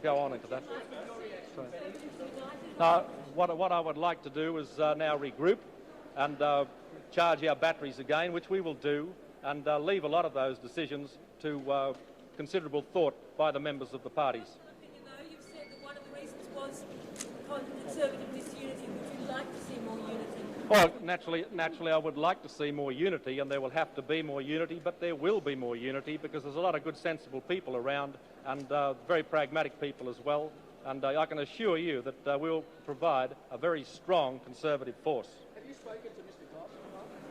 go on into that. Now, what I would like to do is now regroup and charge our batteries again, which we will do, and leave a lot of those decisions to considerable thought by the members of the parties. You've said that one of the reasons was Conservative disunity. Would you like to see more unity? Well, naturally I would like to see more unity, and there will have to be more unity, but there will be more unity because there's a lot of good, sensible people around, and very pragmatic people as well. And I can assure you that we'll provide a very strong Conservative force. Have you spoken to Mr. Goss?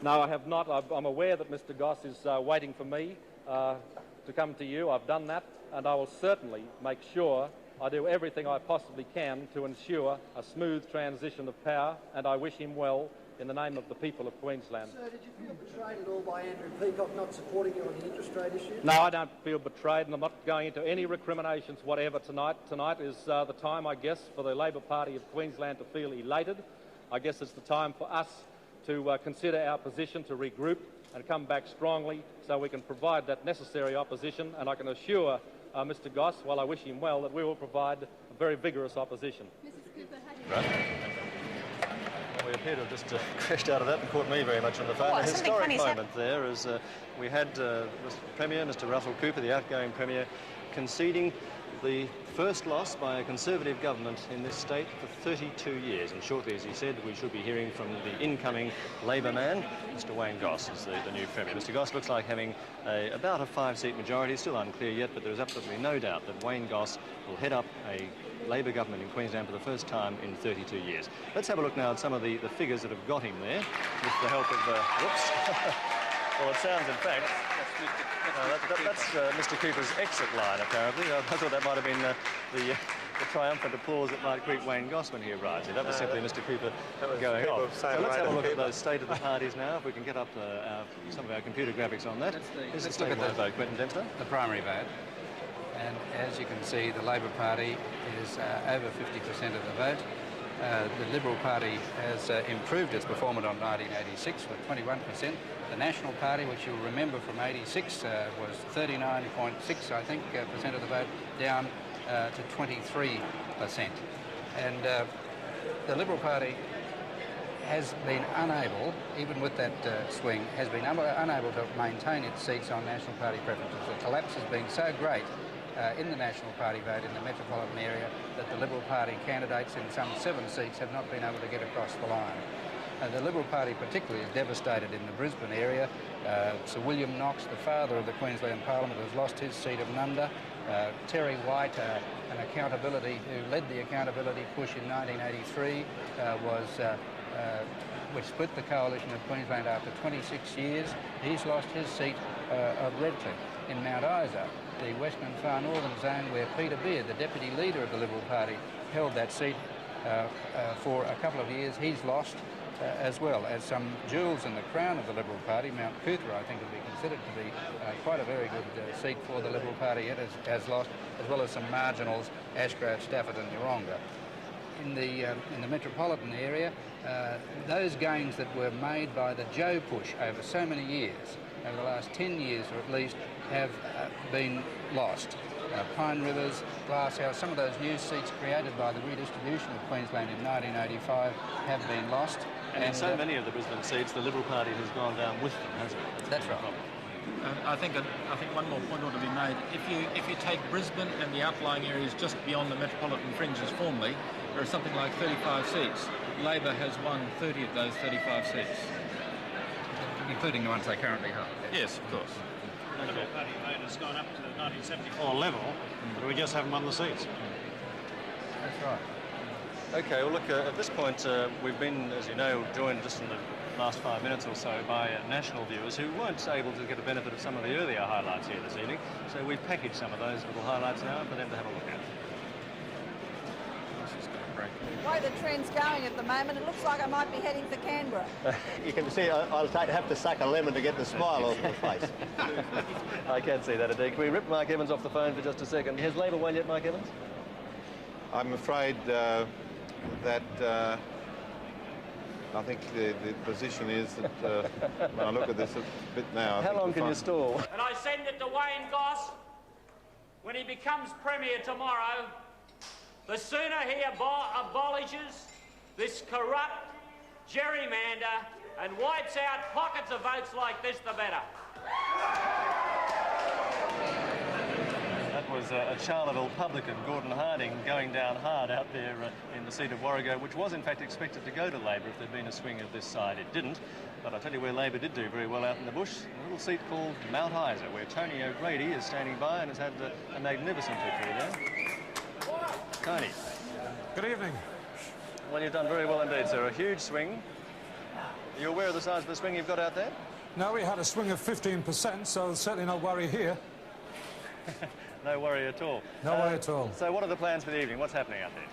No, I have not. I'm aware that Mr. Goss is waiting for me to come to you. I've done that, and I will certainly make sure I do everything I possibly can to ensure a smooth transition of power, and I wish him well in the name of the people of Queensland. Sir, did you feel betrayed at all by Andrew Peacock not supporting you on the interest rate issue? No, I don't feel betrayed, and I'm not going into any recriminations whatever tonight. Tonight is the time, I guess, for the Labor Party of Queensland to feel elated. I guess it's the time for us to consider our position, to regroup and come back strongly so we can provide that necessary opposition, and I can assure Mr. Goss, while I wish him well, that we will provide a very vigorous opposition. Mrs. Cooper, how do you Well, we appear to have just crashed out of that and caught me very much on the phone. Oh, a historic funny moment there as we had Mr. Premier, Mr. Russell Cooper, the outgoing Premier, conceding the first loss by a Conservative government in this state for 32 years. And shortly, as he said, we should be hearing from the incoming Labor man, Mr. Wayne Goss, as the new Premier. Mr. Goss looks like having about a 5-seat majority, still unclear yet, but there is absolutely no doubt that Wayne Goss will head up a Labor government in Queensland for the first time in 32 years. Let's have a look now at some of the figures that have got him there with the help of... whoops. Well, it sounds, in fact... That's Mr. Cooper's exit line, apparently. I thought that might have been the triumphant applause that might greet Wayne Goss when he arrives. That was simply Mr. Cooper going off. So let's have a look at those state of the parties now, if we can get up some of our computer graphics on that. Here's the state vote, Quentin Dempster. The primary vote. And as you can see, the Labor Party is over 50% of the vote. The Liberal Party has improved its performance on 1986 with 21%. The National Party, which you'll remember from 86, was 39.6, I think, percent of the vote, down to 23%. And the Liberal Party has been unable, even with that swing, has been unable to maintain its seats on National Party preferences. The collapse has been so great in the National Party vote in the metropolitan area that the Liberal Party candidates in some 7 seats have not been able to get across the line. The Liberal Party particularly is devastated in the Brisbane area. Sir William Knox, the father of the Queensland Parliament, has lost his seat of Nunda. Terry White, an accountability who led the accountability push in 1983, which split the coalition of Queensland after 26 years. He's lost his seat of Redcliffe. In Mount Isa, the western far northern zone where Peter Beard, the deputy leader of the Liberal Party, held that seat for a couple of years, he's lost as well as some jewels in the crown of the Liberal Party. Mount Cootha, I think, would be considered to be quite a very good seat for the Liberal Party. It has lost, as well as some marginals, Ashgrove, Stafford and Yeronga. In the metropolitan area, those gains that were made by the Joe push over so many years, over the last 10 years or at least, have been lost. Pine Rivers, Glasshouse, some of those new seats created by the redistribution of Queensland in 1985 have been lost. And in so many of the Brisbane seats, the Liberal Party has gone down with them, hasn't it? That's right. I think one more point ought to be made. If you take Brisbane and the outlying areas just beyond the metropolitan fringes formerly, there are something like 35 seats. Labor has won 30 of those 35 seats. Including the ones they currently hold. Yes, of course. The Liberal Party vote has gone up to the 1974 level, but we just haven't won the seats. That's right. OK, well, look, at this point, we've been, as you know, joined just in the last 5 minutes or so by national viewers who weren't able to get the benefit of some of the earlier highlights here this evening. So we've packaged some of those little highlights now for them to have a look at. The way the trend's going at the moment, it looks like I might be heading for Canberra. You can see I'll have to suck a lemon to get the smile off my face. I can see that indeed. Can we rip Mark Evans off the phone for just a second? Has Labor won yet, Mark Evans? I'm afraid that I think the position is that when I look at this a bit now... How long can you stall? And I send it to Wayne Goss when he becomes Premier tomorrow The sooner he abolishes this corrupt gerrymander and wipes out pockets of votes like this, the better. That was a Charleville publican, Gordon Harding, going down hard out there in the seat of Warrego, which was in fact expected to go to Labor if there'd been a swing of this side. It didn't, but I'll tell you where Labor did do very well out in the bush, a little seat called Mount Isa, where Tony O'Grady is standing by and has had a magnificent victory there. Tony. Good evening. Well, you've done very well indeed, sir. A huge swing. Are you aware of the size of the swing you've got out there? No, we had a swing of 15%, so certainly no worry here. No worry at all. No worry at all. So what are the plans for the evening? What's happening out there?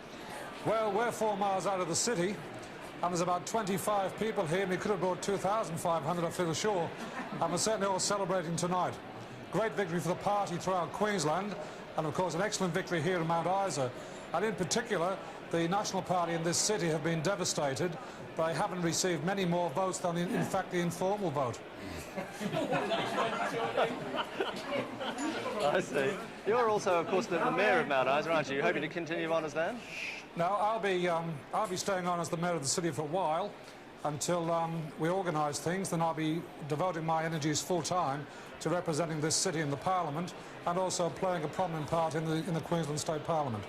Well, we're 4 miles out of the city, and there's about 25 people here, and we could have brought 2,500, I feel sure, and we're certainly all celebrating tonight. Great victory for the party throughout Queensland, and of course an excellent victory here in Mount Isa. And in particular, the National Party in this city have been devastated. They haven't received many more votes than, in fact, the informal vote. I see. You're also, of course, the mayor of Mount Isa, aren't you? You're hoping to continue on as that? No, I'll be staying on as the mayor of the city for a while until we organise things. Then I'll be devoting my energies full-time to representing this city in the Parliament and also playing a prominent part in the Queensland State Parliament.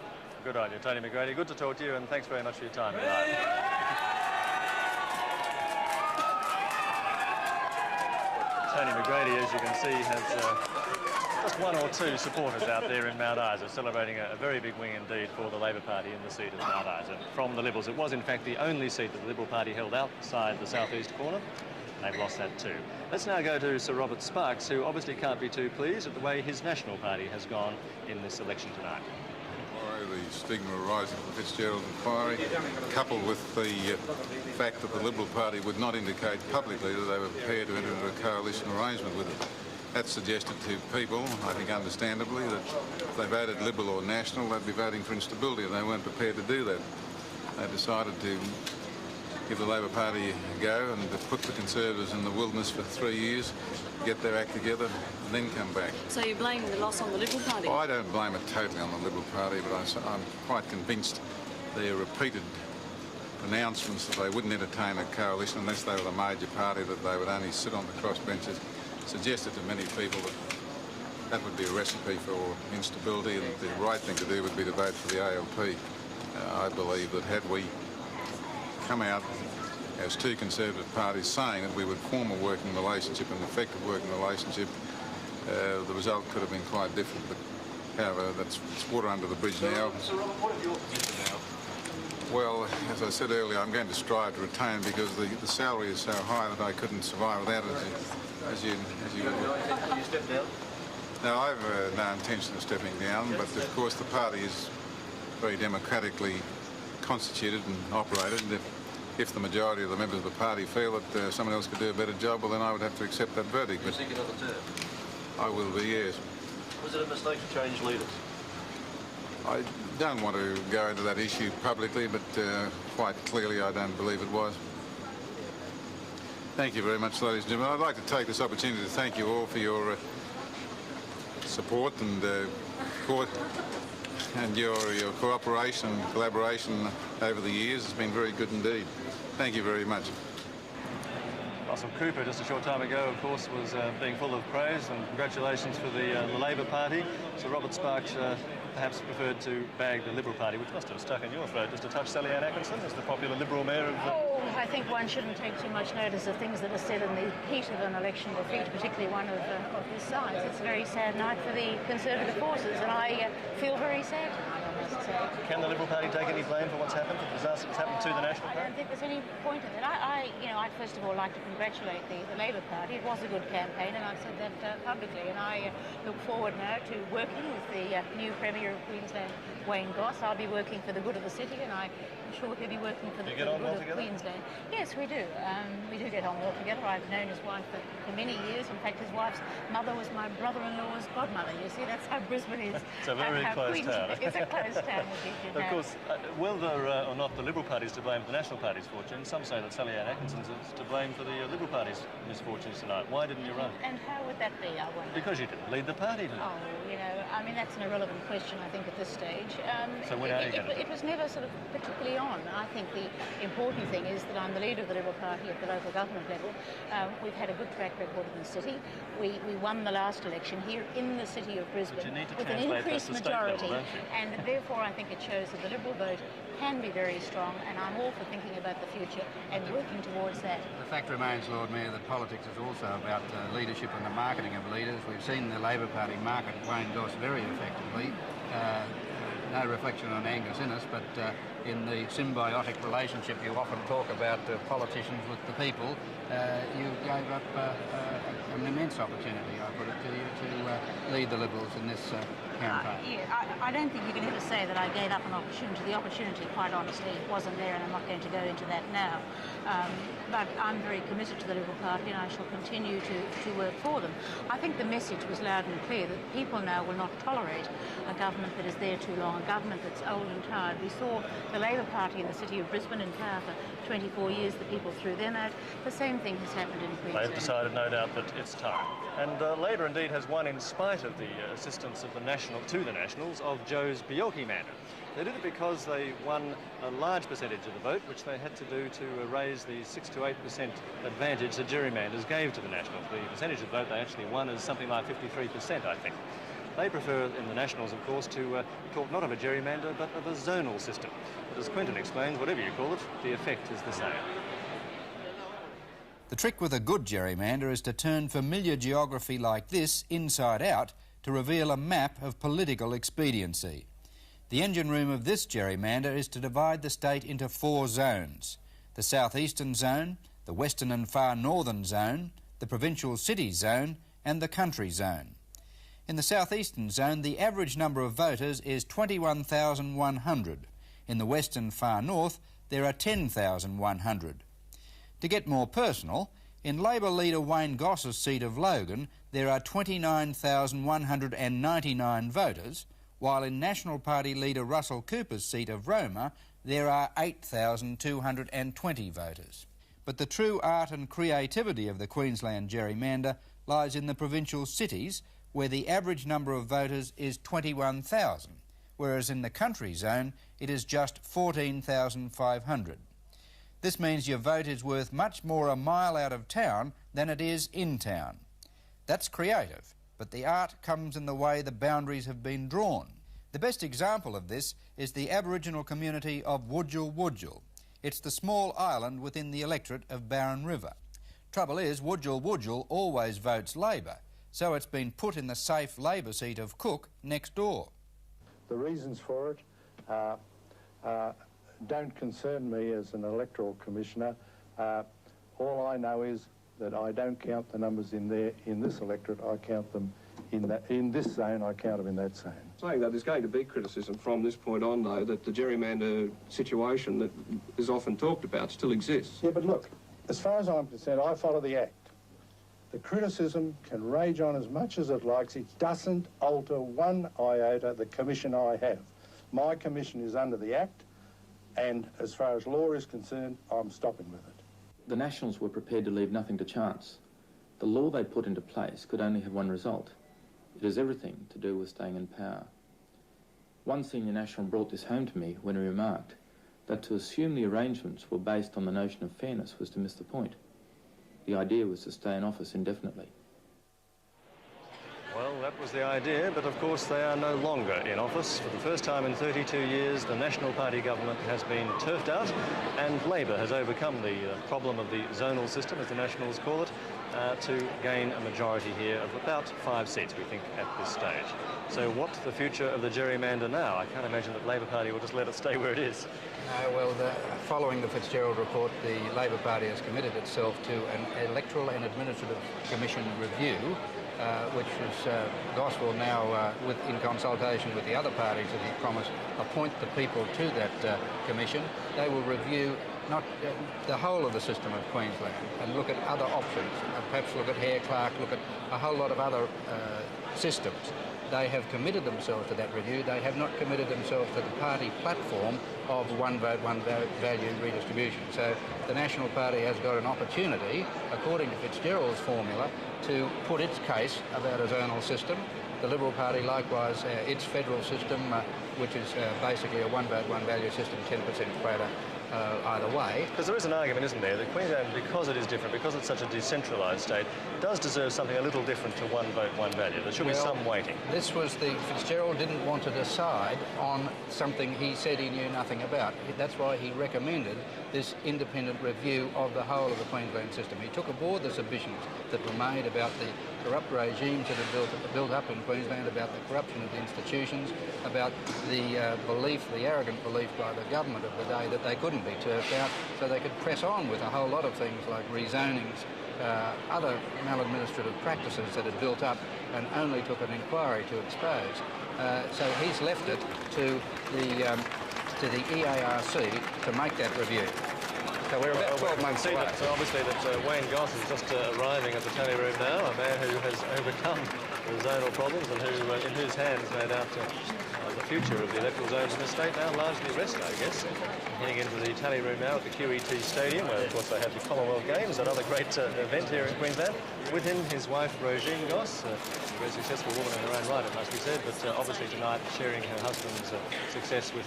Good on you, Tony McGrady. Good to talk to you, and thanks very much for your time tonight. Tony McGrady, as you can see, has just 1 or 2 supporters out there in Mount Isa, celebrating a very big win indeed for the Labor Party in the seat of Mount Isa from the Liberals. It was, in fact, the only seat that the Liberal Party held outside the southeast corner. They've lost that too. Let's now go to Sir Robert Sparks, who obviously can't be too pleased at the way his National Party has gone in this election tonight. The stigma arising from the Fitzgerald inquiry, coupled with the fact that the Liberal Party would not indicate publicly that they were prepared to enter into a coalition arrangement with it. That suggested to people, I think understandably, that if they voted Liberal or National, they'd be voting for instability, and they weren't prepared to do that. They decided to give the Labor Party a go and to put the Conservatives in the wilderness for 3 years, get their act together, and then come back. So you're blaming the loss on the Liberal Party? Well, I don't blame it totally on the Liberal Party, but I'm quite convinced their repeated announcements that they wouldn't entertain a coalition unless they were the major party, that they would only sit on the crossbenches, suggested to many people that that would be a recipe for instability, and that the right thing to do would be to vote for the ALP. I believe that had we come out as 2 Conservative parties saying that we would form a working relationship, an effective working relationship, the result could have been quite different. But however, that's water under the bridge now. So Robert, what are your future now? Well, as I said earlier, I'm going to strive to retain, because the salary is so high that I couldn't survive without it, as you You step down? No, I've no intention of stepping down, but of course the party is very democratically constituted and operated. And if the majority of the members of the party feel that someone else could do a better job, well, then I would have to accept that verdict. You're seeking another term? I will be, yes. Was it a mistake to change leaders? I don't want to go into that issue publicly, but quite clearly I don't believe it was. Thank you very much, ladies and gentlemen. I'd like to take this opportunity to thank you all for your support and your cooperation and collaboration over the years. It's been very good indeed. Thank you very much. Russell Cooper, just a short time ago, of course, was being full of praise, and congratulations for the Labor Party. So Robert Sparks perhaps preferred to bag the Liberal Party, which must have stuck in your throat just to touch Sally Ann Atkinson as the popular Liberal mayor of... Oh, I think one shouldn't take too much notice of things that are said in the heat of an election defeat, particularly one of this size. It's a very sad night for the Conservative forces, and I feel very sad tonight, I must say. Can the Liberal Party take any blame for what's happened, for the disaster that's happened to the National Party? I don't think there's any point in it. I'd first of all like to congratulate the Labor Party. It was a good campaign, and I've said that publicly, and I look forward now to working with the new Premier of Queensland, Wayne Goss. I'll be working for the good of the city, and I'm sure he'll be working for the good of Queensland. Yes, we do. We do get on well together. I've known his wife for many years. In fact, his wife's mother was my brother-in-law's godmother. You see, that's how Brisbane is. It's a very close town. It's a close town, indeed. Of course, whether or not the Liberal Party is to blame for the National Party's fortune, some say that Sally Ann Atkinson is to blame for the Liberal Party's misfortunes tonight. Why didn't you run? And how would that be, I wonder? Because you didn't lead the party tonight. Oh, you know, I mean, that's an irrelevant question, I think, at this stage. So when are you going to do it was never sort of particularly on. I think the important thing is that I'm the leader of the Liberal Party at the local government level. We've had a good track record in the city. We won the last election here in the city of Brisbane with an increased majority, and therefore I think it shows that the Liberal vote can be very strong, and I'm all for thinking about the future and working towards that. The fact remains, Lord Mayor, that politics is also about leadership and the marketing of leaders. We've seen the Labor Party market Wayne Goss very effectively. No reflection on Angus Innes, but in the symbiotic relationship you often talk about politicians with the people, you gave up an immense opportunity, I put it to you, to lead the Liberals in this campaign. I don't think you can ever say that I gave up an opportunity. The opportunity, quite honestly, wasn't there, and I'm not going to go into that now. But I'm very committed to the Liberal Party, and I shall continue to work for them. I think the message was loud and clear that people now will not tolerate a government that is there too long, a government that's old and tired. We saw the Labor Party in the city of Brisbane in power for 24 years. The people threw them out. The same thing has happened in Queensland. They've decided, no doubt, that it's time. And Labor indeed has won in spite of the assistance of the Nationals of Joe's Bjelke-Mander. They did it because they won a large percentage of the vote, which they had to do to raise the 6 to 8% advantage that gerrymanders gave to the Nationals. The percentage of the vote they actually won is something like 53%, I think. They prefer, in the Nationals, of course, to talk not of a gerrymander, but of a zonal system. But as Quentin explains, whatever you call it, the effect is the same. The trick with a good gerrymander is to turn familiar geography like this inside out to reveal a map of political expediency. The engine room of this gerrymander is to divide the state into 4 zones: the southeastern zone, the western and far northern zone, the provincial city zone and the country zone. In the southeastern zone, the average number of voters is 21,100. In the western far north, there are 10,100. To get more personal, in Labor leader Wayne Goss's seat of Logan, there are 29,199 voters, while in National Party leader Russell Cooper's seat of Roma, there are 8,220 voters. But the true art and creativity of the Queensland gerrymander lies in the provincial cities, where the average number of voters is 21,000, whereas in the country zone it is just 14,500. This means your vote is worth much more a mile out of town than it is in town. That's creative, but the art comes in the way the boundaries have been drawn. The best example of this is the Aboriginal community of Wudjil Wudjil. It's the small island within the electorate of Barron River. Trouble is, Wudjil Wudjil always votes Labor, so it's been put in the safe Labor seat of Cook next door. The reasons for it don't concern me as an electoral commissioner. All I know is that I don't count the numbers in this electorate. I count them in this zone. I count them in that zone. Saying that there's going to be criticism from this point on, though, that the gerrymander situation that is often talked about still exists. Yeah, but look, as far as I'm concerned, I follow the Act. The criticism can rage on as much as it likes. It doesn't alter one iota the commission I have. My commission is under the Act, and as far as law is concerned, I'm stopping with it. The Nationals were prepared to leave nothing to chance. The law they put into place could only have one result. It has everything to do with staying in power. One senior National brought this home to me when he remarked that to assume the arrangements were based on the notion of fairness was to miss the point. The idea was to stay in office indefinitely. Well, that was the idea, but of course they are no longer in office. For the first time in 32 years, the National Party government has been turfed out, and Labor has overcome the problem of the zonal system, as the Nationals call it, to gain a majority here of about 5 seats, we think, at this stage. So what's the future of the gerrymander now? I can't imagine that Labor Party will just let it stay where it is. Well, following the Fitzgerald report, the Labor Party has committed itself to an Electoral and Administrative Commission review, which is Goss will now, in consultation with the other parties that he promised, appoint the people to that commission. They will review not the whole of the system of Queensland and look at other options, perhaps look at Hare Clark, look at a whole lot of other systems. They have committed themselves to that review. They have not committed themselves to the party platform of one vote, one value redistribution. So the National Party has got an opportunity, according to Fitzgerald's formula, to put its case about a zonal system. The Liberal Party, likewise, its federal system, which is basically a one vote, one value system, 10% quota either way. Because there is an argument, isn't there, that Queensland, because it is different, because it's such a decentralised state, does deserve something a little different to one vote, one value. There should be some weighting. This was Fitzgerald didn't want to decide on something he said he knew nothing about. That's why he recommended this independent review of the whole of the Queensland system. He took aboard the submissions that were made about the corrupt regimes that had built up in Queensland, about the corruption of the institutions, about the the arrogant belief by the government of the day that they couldn't be turfed out, so they could press on with a whole lot of things like rezonings, other maladministrative practices that had built up and only took an inquiry to expose. So he's left it to the EARC to make that review. So we're about 12 months away. So obviously that Wayne Goss is just arriving at the tally room now, a man who has overcome the zonal problems and who, in whose hands, no doubt, the future of the electoral zones in the state now largely rests, I guess. Heading into the tally room now at the QET Stadium, where of course they have the Commonwealth Games, another great event here in Queensland. With him, his wife, Rosine Goss, a very successful woman in her own right, it must be said, but obviously tonight sharing her husband's success with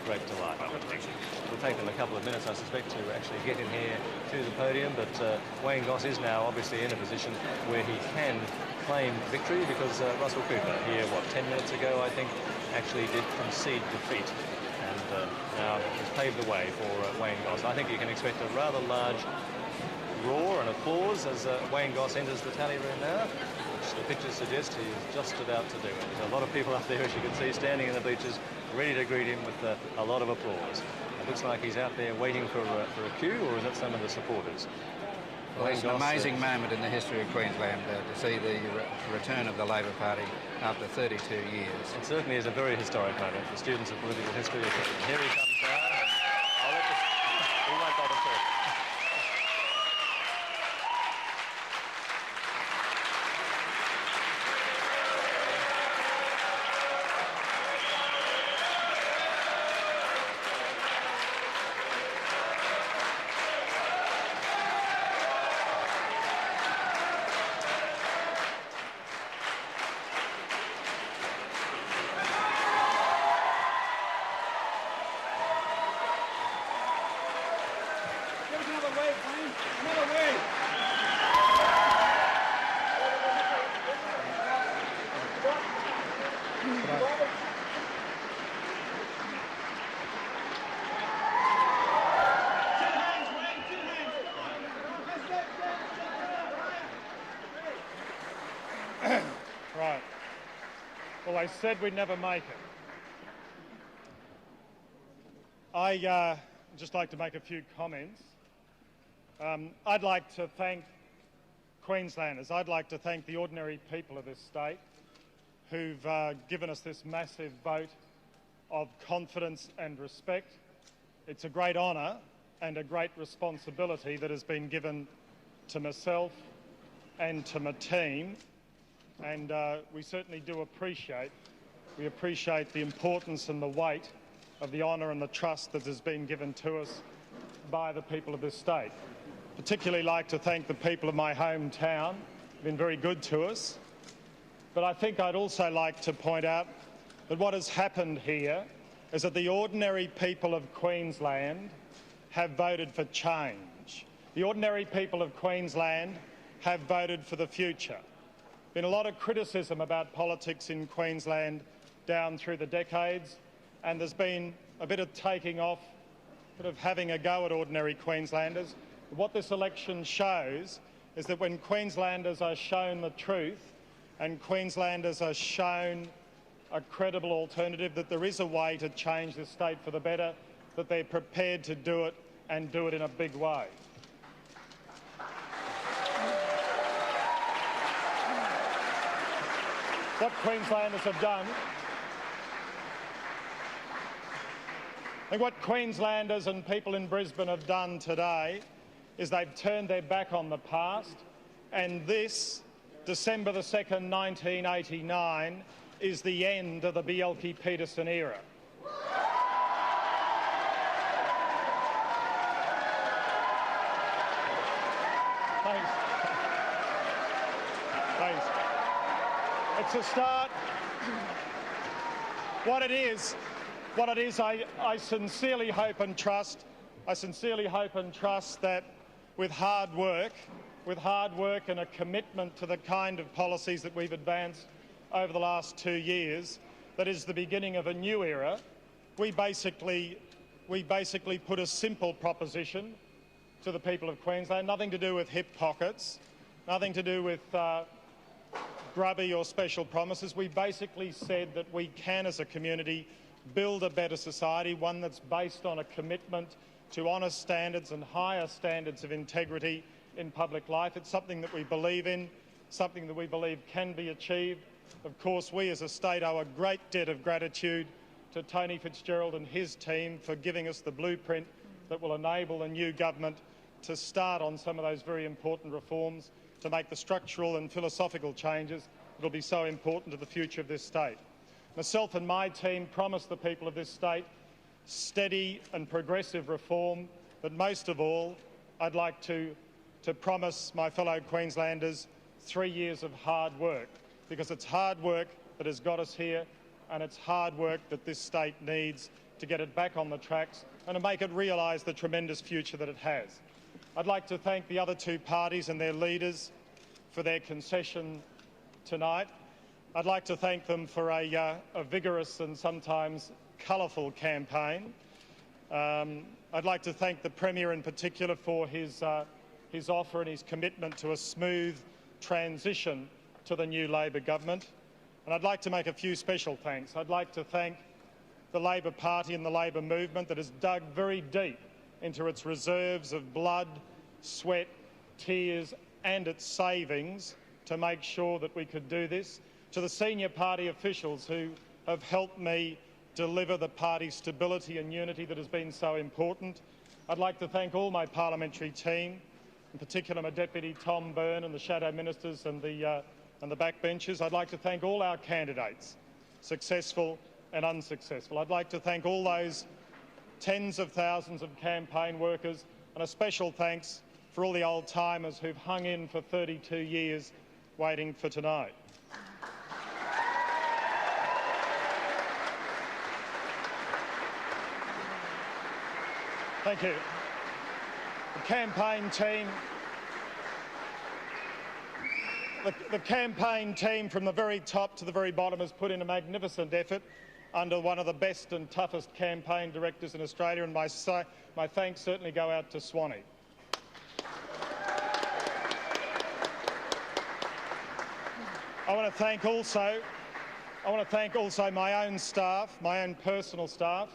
great delight. It'll take them a couple of minutes, I suspect, to actually get in here to the podium, but Wayne Goss is now obviously in a position where he can claim victory, because Russell Cooper here, 10 minutes ago, I think, actually did concede defeat, and now has paved the way for Wayne Goss. I think you can expect a rather large roar and applause as Wayne Goss enters the tally room now, which the pictures suggest he is just about to do. There's a lot of people up there, as you can see, standing in the bleachers, ready to greet him with a lot of applause. It looks like he's out there waiting for a cue, or is that some of the supporters? Well, it's an amazing moment in the history of Queensland to see the return of the Labor Party after 32 years. It certainly is a very historic moment for students of political history. Here he comes now. I'll let this... We won't bother talking. Right. Well, they said we'd never make it. I'd just like to make a few comments. I'd like to thank Queenslanders. I'd like to thank the ordinary people of this state who've given us this massive vote of confidence and respect. It's a great honour and a great responsibility that has been given to myself and to my team, and we certainly do appreciate the importance and the weight of the honour and the trust that has been given to us by the people of this state. Particularly like to thank the people of my hometown, who've been very good to us. But I think I'd also like to point out that what has happened here is that the ordinary people of Queensland have voted for change. The ordinary people of Queensland have voted for the future. Been a lot of criticism about politics in Queensland down through the decades, and there's been a bit of taking off, a bit of having a go at ordinary Queenslanders. What this election shows is that when Queenslanders are shown the truth and Queenslanders are shown a credible alternative, that there is a way to change this state for the better, that they're prepared to do it and do it in a big way. What Queenslanders have done, I think what Queenslanders and people in Brisbane have done today is they've turned their back on the past, and this, December the 2nd, 1989, is the end of the Bjelke-Petersen era. Thanks. Thanks. It's a start. what it is, I sincerely hope and trust that with hard work and a commitment to the kind of policies that we've advanced over the last 2 years, that is the beginning of a new era. We basically put a simple proposition to the people of Queensland, nothing to do with hip pockets, nothing to do with grubby or special promises. We basically said that we can, as a community, build a better society, one that's based on a commitment to honest standards and higher standards of integrity in public life. It's something that we believe in, something that we believe can be achieved. Of course, we as a state owe a great debt of gratitude to Tony Fitzgerald and his team for giving us the blueprint that will enable a new government to start on some of those very important reforms, to make the structural and philosophical changes that will be so important to the future of this state. Myself and my team promise the people of this state steady and progressive reform, but most of all, I'd like to promise my fellow Queenslanders 3 years of hard work, because it's hard work that has got us here, and it's hard work that this state needs to get it back on the tracks and to make it realise the tremendous future that it has. I'd like to thank the other two parties and their leaders for their concession tonight. I'd like to thank them for a vigorous and sometimes colourful campaign. I'd like to thank the Premier in particular for his offer and his commitment to a smooth transition to the new Labor government. And I'd like to make a few special thanks. I'd like to thank the Labor Party and the Labor movement that has dug very deep into its reserves of blood, sweat, tears and its savings to make sure that we could do this. To the senior party officials who have helped me deliver the party's stability and unity that has been so important. I'd like to thank all my parliamentary team, in particular my Deputy Tom Byrne and the Shadow Ministers and the backbenchers. I'd like to thank all our candidates, successful and unsuccessful. I'd like to thank all those tens of thousands of campaign workers, and a special thanks for all the old-timers who've hung in for 32 years waiting for tonight. Thank you. The campaign team from the very top to the very bottom has put in a magnificent effort under one of the best and toughest campaign directors in Australia, and my thanks certainly go out to Swanee. I want to thank also my own staff, my own personal staff,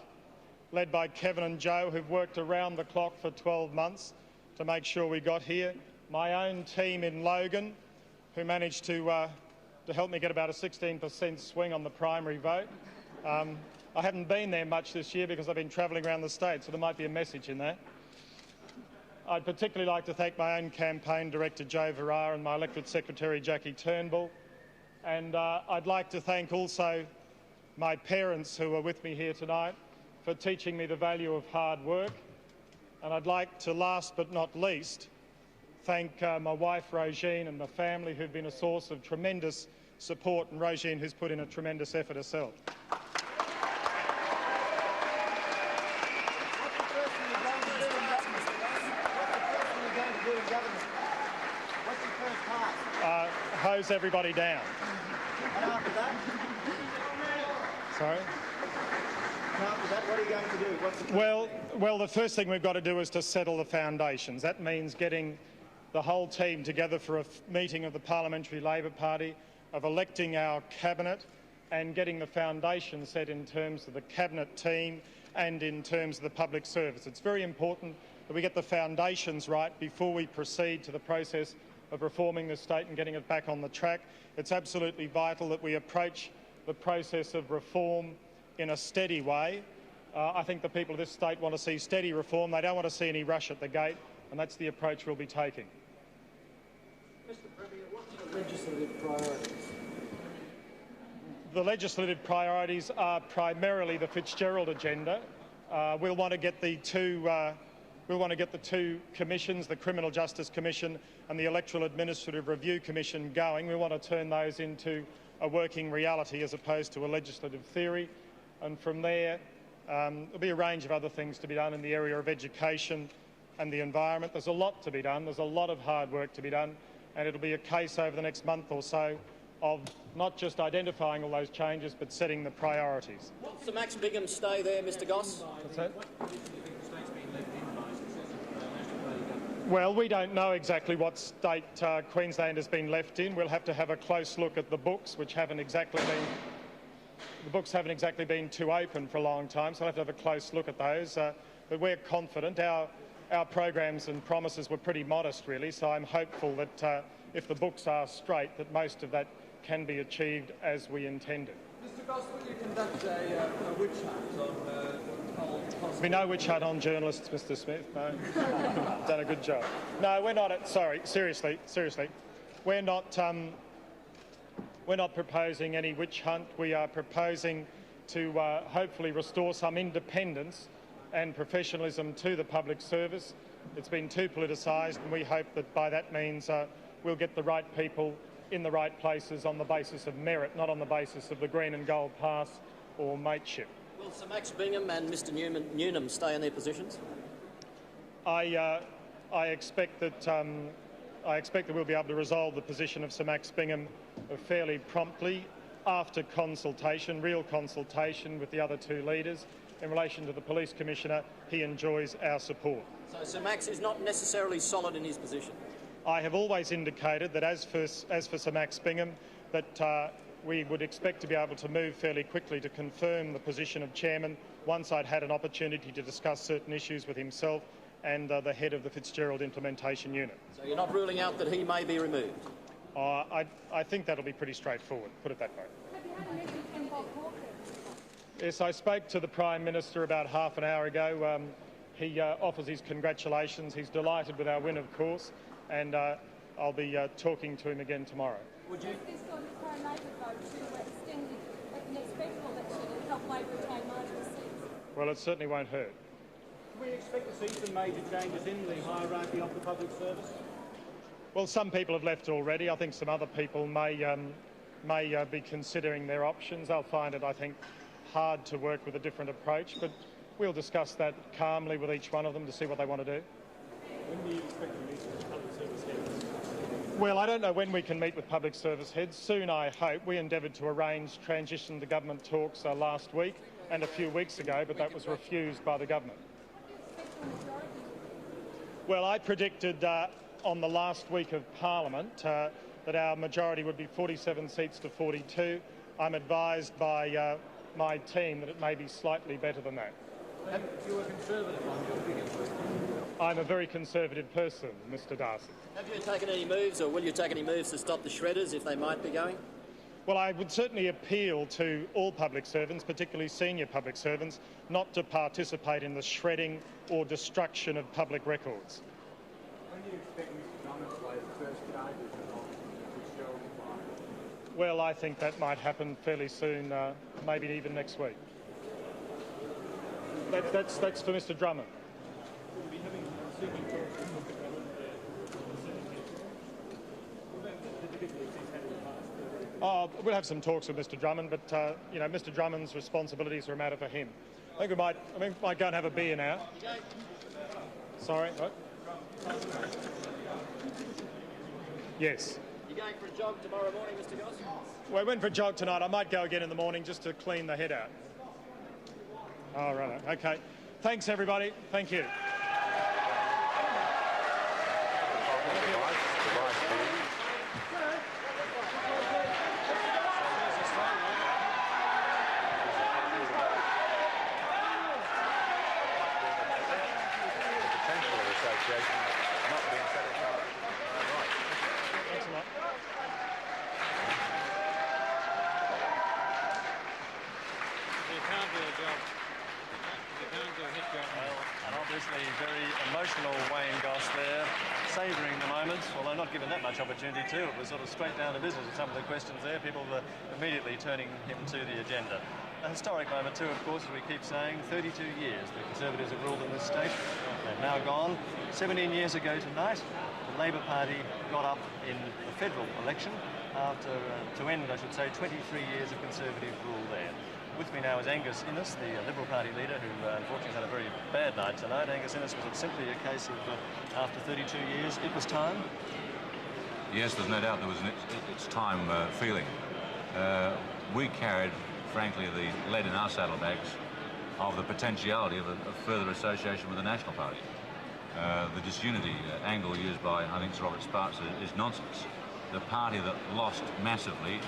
led by Kevin and Joe, who've worked around the clock for 12 months to make sure we got here. My own team in Logan, who managed to help me get about a 16% swing on the primary vote. I haven't been there much this year because I've been travelling around the state, so there might be a message in that. I'd particularly like to thank my own campaign director, Joe Verrar, and my electorate secretary, Jackie Turnbull. And I'd like to thank also my parents who are with me here tonight for teaching me the value of hard work. And I'd like to, last but not least, thank my wife, Rosine, and the family who've been a source of tremendous support, and Rosine who's put in a tremendous effort herself. Hose everybody down. And after that? Sorry? And after that, what are you going to do? What's the Well, the first thing we've got to do is to settle the foundations. That means getting the whole team together for a meeting of the Parliamentary Labor Party, of electing our cabinet and getting the foundation set in terms of the cabinet team and in terms of the public service. It's very important that we get the foundations right before we proceed to the process of reforming the state and getting it back on the track. It's absolutely vital that we approach the process of reform in a steady way. I think the people of this state want to see steady reform. They don't want to see any rush at the gate, and that's the approach we'll be taking. Mr. Premier, what's the legislative priorities? The legislative priorities are primarily the Fitzgerald agenda. We'll want to get the two commissions, the Criminal Justice Commission and the Electoral Administrative Review Commission, going. We want to turn those into a working reality as opposed to a legislative theory. And from there, there'll be a range of other things to be done in the area of education and the environment. There's a lot to be done. There's a lot of hard work to be done. And it'll be a case over the next month or so of not just identifying all those changes, but setting the priorities. Will Sir Max Bingham stay there, Mr Goss? What's that? Well, we don't know exactly what state Queensland has been left in. We'll have to have a close look at the books, which haven't exactly been too open for a long time, so we'll have to have a close look at those. But we're confident. Our programs and promises were pretty modest, really, so I'm hopeful that if the books are straight, that most of that can be achieved as we intended. Mr Goss, will you conduct a witch hunt on There'll be no witch hunt on journalists, Mr Smith. No. Done a good job. No, we're not. Sorry, seriously. We're not proposing any witch hunt. We are proposing to hopefully restore some independence and professionalism to the public service. It's been too politicised, and we hope that by that means we'll get the right people in the right places on the basis of merit, not on the basis of the green and gold pass or mateship. Will Sir Max Bingham and Mr Newnham stay in their positions? I expect that we'll be able to resolve the position of Sir Max Bingham fairly promptly after consultation, real consultation with the other two leaders. In relation to the Police Commissioner, he enjoys our support. So Sir Max is not necessarily solid in his position? I have always indicated that as for Sir Max Bingham, that we would expect to be able to move fairly quickly to confirm the position of chairman once I'd had an opportunity to discuss certain issues with himself and the head of the Fitzgerald Implementation Unit. So you're not ruling out that he may be removed? I think that'll be pretty straightforward, put it that way. Have you had a meeting with Ken Walker? Yes, I spoke to the Prime Minister about half an hour ago. He offers his congratulations. He's delighted with our win, of course, and I'll be talking to him again tomorrow. Would you? This going to require a Labor vote to extend it at the next federal election and help Labor retain marginal seats? Well, it certainly won't hurt. Can we expect to see some major changes in the hierarchy of the public service? Well, some people have left already. I think some other people may be considering their options. They'll find it, I think, hard to work with a different approach, but we'll discuss that calmly with each one of them to see what they want to do. When do you expect to meet with the public service heads? Well, I don't know when we can meet with public service heads. Soon, I hope. We endeavoured to arrange transition to government talks last week and a few weeks ago, but that was refused by the government. Well, I predicted on the last week of Parliament that our majority would be 47 seats to 42. I'm advised by my team that it may be slightly better than that. You were conservative on your figures. I'm a very conservative person, Mr Darcy. Have you taken any moves, or will you take any moves to stop the shredders if they might be going? Well, I would certainly appeal to all public servants, particularly senior public servants, not to participate in the shredding or destruction of public records. When do you expect Mr Drummond to play the first charges on Fitzgerald? Well, I think that might happen fairly soon, maybe even next week. That's for Mr Drummond. We'll be having secret talks with Mr Drummond. Oh, we'll have some talks with Mr Drummond, but you know, Mr Drummond's responsibilities are a matter for him. I think we might go and have a beer now. Sorry, what? Yes. You going for a jog tomorrow morning, Mr Goss? Well, I went for a jog tonight. I might go again in the morning just to clean the head out. Oh, right. Okay. Thanks, everybody. Thank you. Very emotional Wayne Goss there, savouring the moments, although not given that much opportunity to. It was sort of straight down to business with some of the questions there. People were immediately turning him to the agenda. A historic moment too, of course, as we keep saying. 32 years the Conservatives have ruled in this state. They've now gone. 17 years ago tonight, the Labor Party got up in the federal election after, to end, I should say, 23 years of Conservative rule there. With me now is Angus Innes, the Liberal Party leader, who unfortunately had a very bad night tonight. Angus Innes, was it simply a case of after 32 years, it was time? Yes, there's no doubt there was it's time feeling. We carried, frankly, the lead in our saddlebags of the potentiality of further association with the National Party. The disunity angle used by, I think, Sir Robert Sparks is nonsense. The party that lost massively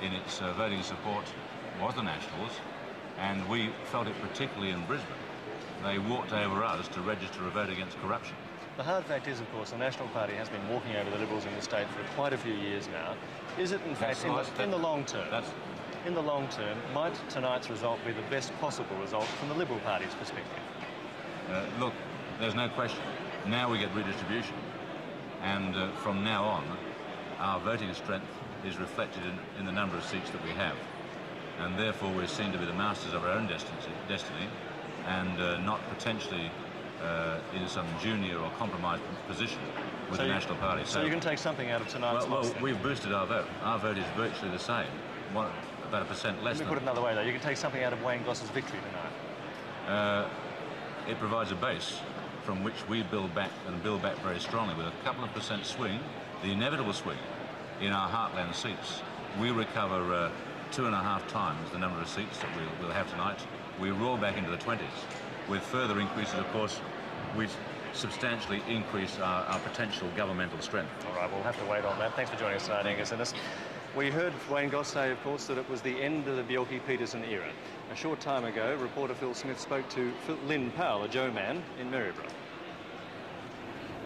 in its voting support was the Nationals, and we felt it particularly in Brisbane. They walked over us to register a vote against corruption. The hard fact is, of course, the National Party has been walking over the Liberals in the state for quite a few years now. Is it, in fact, in the long term, might tonight's result be the best possible result from the Liberal Party's perspective? Look, there's no question. Now we get redistribution, and from now on, our voting strength is reflected in the number of seats that we have, and therefore we're seen to be the masters of our own destiny, and not potentially in some junior or compromised position with the National Party. So you can take something out of tonight's loss. Well, we've boosted our vote. Our vote is virtually the same, about 1% less. Let me put it another way, though. You can take something out of Wayne Goss's victory tonight. It provides a base from which we build back, and build back very strongly with a couple of percent swing, the inevitable swing in our heartland seats. We recover 2.5 times the number of seats that we'll have tonight. We roll back into the 20s. With further increases, of course, we substantially increase our potential governmental strength. All right, we'll have to wait on that. Thanks for joining us tonight, Angus Innes. We heard Wayne Goss say, of course, that it was the end of the Bjelke-Petersen era. A short time ago, reporter Phil Smith spoke to Lynn Powell, a Joe man, in Maryborough.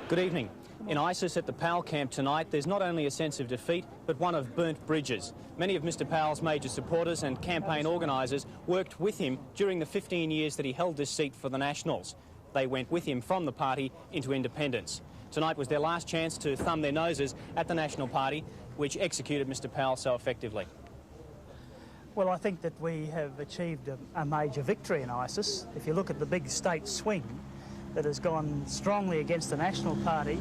Good evening. In ISIS at the Powell camp tonight, there's not only a sense of defeat, but one of burnt bridges. Many of Mr Powell's major supporters and campaign organisers worked with him during the 15 years that he held this seat for the Nationals. They went with him from the party into independence. Tonight was their last chance to thumb their noses at the National Party, which executed Mr Powell so effectively. Well, I think that we have achieved a major victory in ISIS. If you look at the big state swing that has gone strongly against the National Party,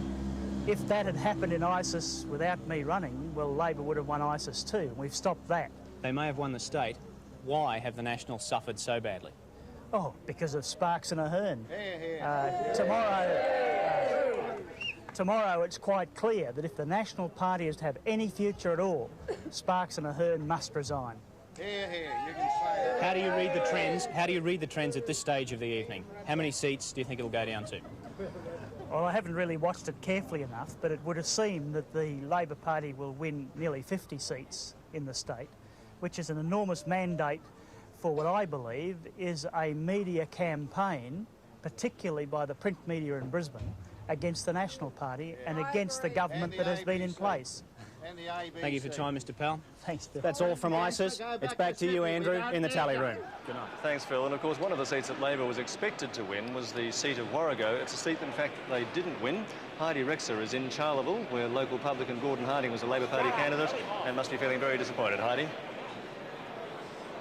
if that had happened in ISIS without me running, well, Labor would have won ISIS too. We've stopped that. They may have won the state. Why have the Nationals suffered so badly? Oh, because of Sparks and Ahern. Tomorrow it's quite clear that if the National Party is to have any future at all, Sparks and Ahern must resign. You can say How do you read the trends? How do you read the trends at this stage of the evening? How many seats do you think it'll go down to? Well, I haven't really watched it carefully enough, but it would have seemed that the Labor Party will win nearly 50 seats in the state, which is an enormous mandate for what I believe is a media campaign, particularly by the print media in Brisbane, against the National Party and against the government that has been in place. Thank you for your time, Mr Powell. Thanks, Phil. That's all from ISIS. It's back to you, Andrew, in the tally room. Good night. Thanks, Phil. And of course, one of the seats that Labor was expected to win was the seat of Warrego. It's a seat that, in fact, they didn't win. Heidi Rexer is in Charleville, where local publican Gordon Harding was a Labor Party candidate, and must be feeling very disappointed. Heidi?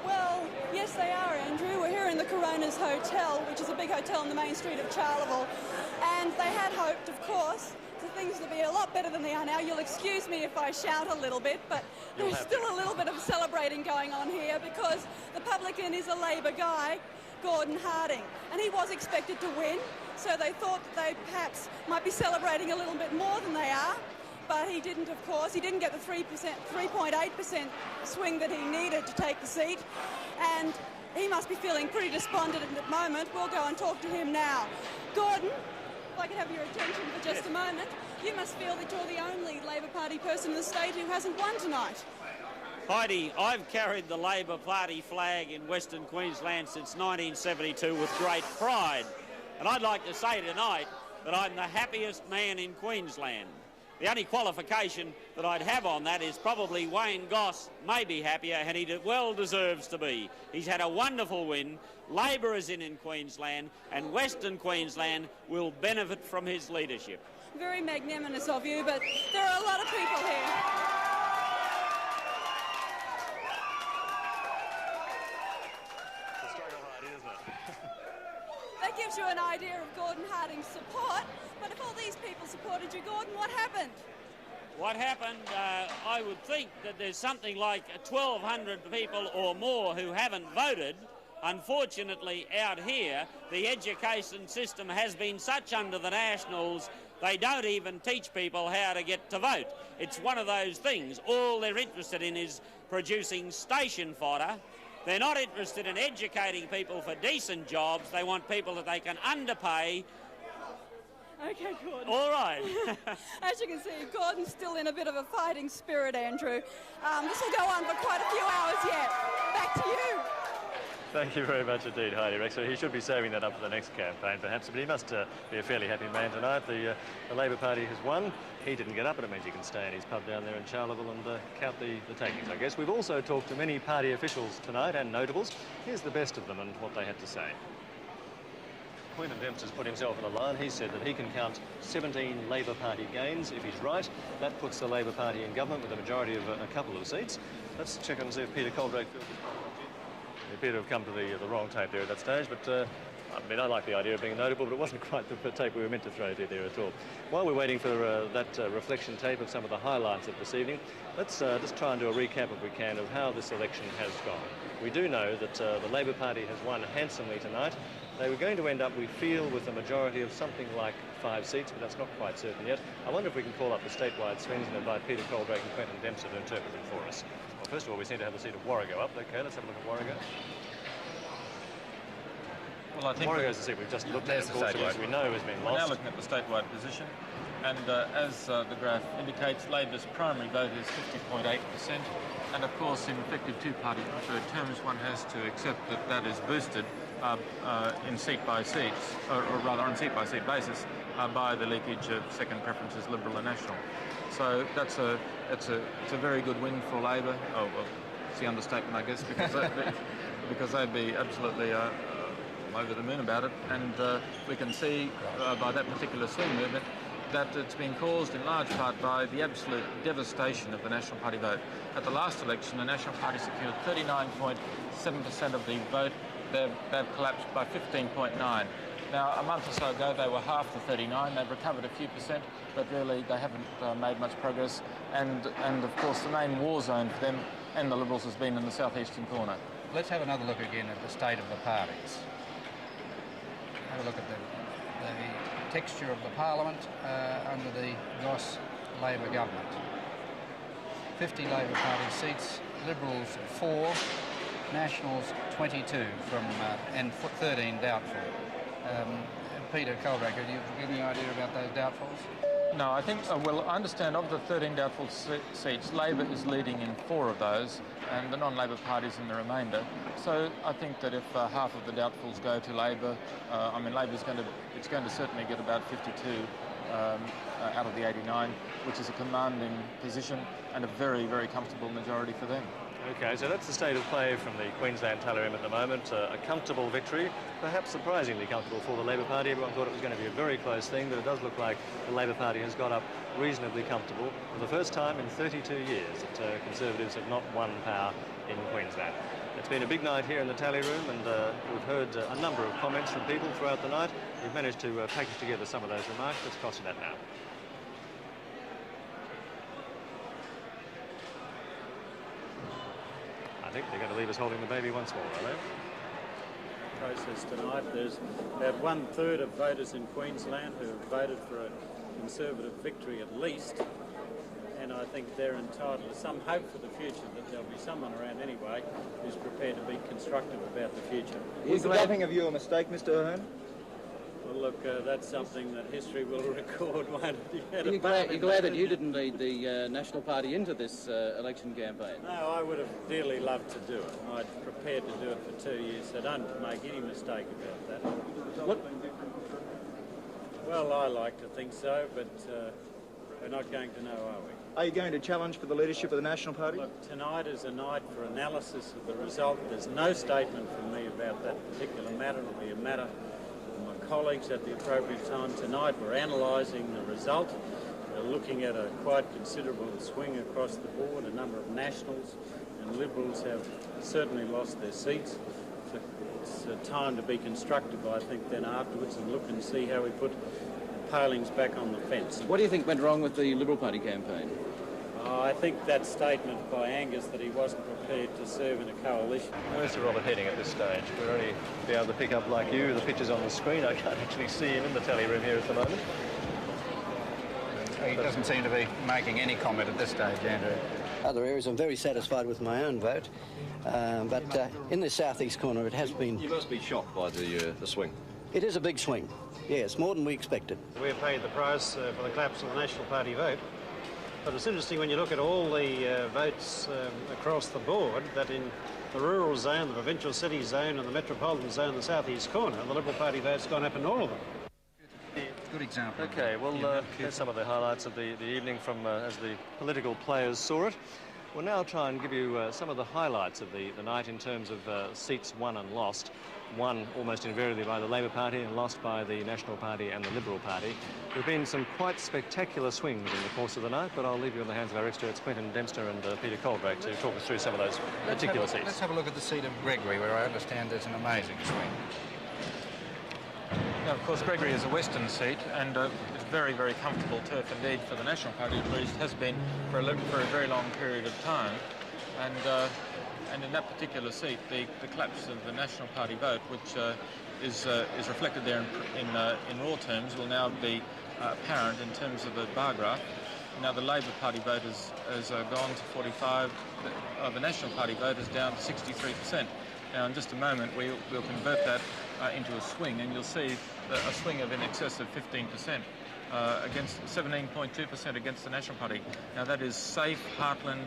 Well, yes, they are, Andrew. We're here in the Coronas Hotel, which is a big hotel on the main street of Charleville, and they had hoped, of course, for things to be a lot better than they are now. You'll excuse me if I shout a little bit, but there's still a little bit of celebrating going on here because the publican is a Labor guy, Gordon Harding, and he was expected to win, so they thought that they perhaps might be celebrating a little bit more than they are, but he didn't, of course. He didn't get the 3.8% swing that he needed to take the seat, and he must be feeling pretty despondent at the moment. We'll go and talk to him now. Gordon, if I could have your attention for just a moment, you must feel that you're the only Labor Party person in the state who hasn't won tonight. Heidi, I've carried the Labor Party flag in Western Queensland since 1972 with great pride. And I'd like to say tonight that I'm the happiest man in Queensland. The only qualification that I'd have on that is probably Wayne Goss may be happier, and he well deserves to be. He's had a wonderful win. Labor is in Queensland, and Western Queensland will benefit from his leadership. Very magnanimous of you, but there are a lot of people here. That gives you an idea of Gordon Harding's support, but if all these people supported you, Gordon, what happened? What happened, I would think that there's something like 1,200 people or more who haven't voted. Unfortunately, out here, the education system has been such under the Nationals, they don't even teach people how to get to vote. It's one of those things. All they're interested in is producing station fodder. They're not interested in educating people for decent jobs. They want people that they can underpay. Okay, Gordon. All right. As you can see, Gordon's still in a bit of a fighting spirit, Andrew. This will go on for quite a few hours yet. Back to you. Thank you very much indeed, Heidi Rex. So he should be saving that up for the next campaign, perhaps, but he must be a fairly happy man tonight. The Labor Party has won. He didn't get up, but it means he can stay in his pub down there in Charleville and count the takings, I guess. We've also talked to many party officials tonight and notables. Here's the best of them and what they had to say. Quinton Dempster's put himself on the line. He said that he can count 17 Labor Party gains. If he's right, that puts the Labor Party in government with a majority of a couple of seats. Let's check and see if Peter Coldrake feels he appeared to have come to the wrong tape there at that stage, but I mean, I like the idea of being notable, but it wasn't quite the tape we were meant to throw to there at all. While we're waiting for that reflection tape of some of the highlights of this evening, let's just try and do a recap, if we can, of how this election has gone. We do know that the Labor Party has won handsomely tonight. They were going to end up, we feel, with a majority of something like 5 seats, but that's not quite certain yet. I wonder if we can call up the statewide swings and invite Peter Coldrake and Quinton Dempster to interpret them for us. Well, first of all, we seem to have the seat of Warrego up. Okay, let's have a look at Warrego. Well, I think Warrego's the seat we've just looked at, of course, which we know has been lost. We're now looking at the statewide position, and as the graph indicates, Labor's primary vote is 50.8%, and of course, in effective two-party preferred terms, one has to accept that that is boosted in seat-by-seat, or rather on seat-by-seat basis, by the leakage of second preferences, Liberal and National. So it's a very good win for Labor. Oh, well, it's the understatement, I guess, because they'd be absolutely over the moon about it, and we can see by that particular swing movement that it's been caused in large part by the absolute devastation of the National Party vote. At the last election, the National Party secured 39.7% of the vote. They've collapsed by 15.9. Now, a month or so ago, they were half the 39. They've recovered a few percent, but really they haven't made much progress. And of course, the main war zone for them and the Liberals has been in the southeastern corner. Let's have another look again at the state of the parties. Have a look at the texture of the parliament under the Goss Labor government. 50 Labor Party seats, Liberals 4, Nationals 22 and 13 doubtful. Peter Coldrake, have you any idea about those doubtfuls? No, I think, well, I understand of the 13 doubtful seats, Labor is leading in 4 of those, and the non-Labor parties in the remainder. So I think that if half of the doubtfuls go to Labor, I mean, Labor's going to certainly get about 52 out of the 89, which is a commanding position and a very, very comfortable majority for them. Okay, so that's the state of play from the Queensland tally room at the moment. A comfortable victory, perhaps surprisingly comfortable for the Labor Party. Everyone thought it was going to be a very close thing, but it does look like the Labor Party has got up reasonably comfortable for the first time in 32 years that Conservatives have not won power in Queensland. It's been a big night here in the tally room, and we've heard a number of comments from people throughout the night. We've managed to package together some of those remarks. Let's cross to that now. I think they're going to leave us holding the baby once more, are they? Process tonight. There's about 1/3 of voters in Queensland who have voted for a Conservative victory at least, and I think they're entitled to some hope for the future that there'll be someone around anyway who's prepared to be constructive about the future. Is the dropping of you a mistake, Mr. Ahern? Well, look, that's something that history will record, won't it? You're glad that you didn't lead the National Party into this election campaign? No, I would have dearly loved to do it. I'd prepared to do it for 2 years, so don't make any mistake about that. What? Well, I like to think so, but we're not going to know, are we? Are you going to challenge for the leadership of the National Party? Look, tonight is a night for analysis of the result. There's no statement from me about that particular matter. It'll be a matter of my colleagues at the appropriate time. Tonight we're analysing the result. We're looking at a quite considerable swing across the board. A number of Nationals and Liberals have certainly lost their seats. So it's time to be constructive, I think, then afterwards and look and see how we put the palings back on the fence. What do you think went wrong with the Liberal Party campaign? I think that statement by Angus that he wasn't prepared to serve in a coalition. Where's Sir Robert heading at this stage? We're only be able to pick up, like you, the pictures on the screen. I can't actually see him in the tally room here at the moment. He doesn't seem to be making any comment at this stage, Andrew. Other areas, I'm very satisfied with my own vote, but in the southeast corner, it has been... You must be shocked by the swing. It is a big swing. Yes, more than we expected. We're paid the price for the collapse of the National Party vote. But it's interesting when you look at all the votes across the board, that in the rural zone, the provincial city zone and the metropolitan zone, the southeast corner, the Liberal Party vote's gone up in all of them. Good example. OK, well, here's some of the highlights of the evening from as the political players saw it. We'll now try and give you some of the highlights of the night in terms of seats won and lost. Won almost invariably by the Labor Party and lost by the National Party and the Liberal Party. There have been some quite spectacular swings in the course of the night, but I'll leave you in the hands of our experts, Quentin Dempster and Peter Colbrake, to talk us through some of those particular seats. Let's have a look at the seat of Gregory, where I understand there's an amazing swing. Now, of course, Gregory is a western seat, and it's very, very comfortable turf indeed for the National Party, at least has been for a very long period of time. And in that particular seat, the collapse of the National Party vote, which is reflected there in raw terms, will now be apparent in terms of the bar graph. Now the Labor Party vote has gone to 45. The National Party vote is down to 63%. Now in just a moment we'll convert that into a swing, and you'll see a swing of in excess of 15%. Against 17.2% against the National Party. Now that is safe heartland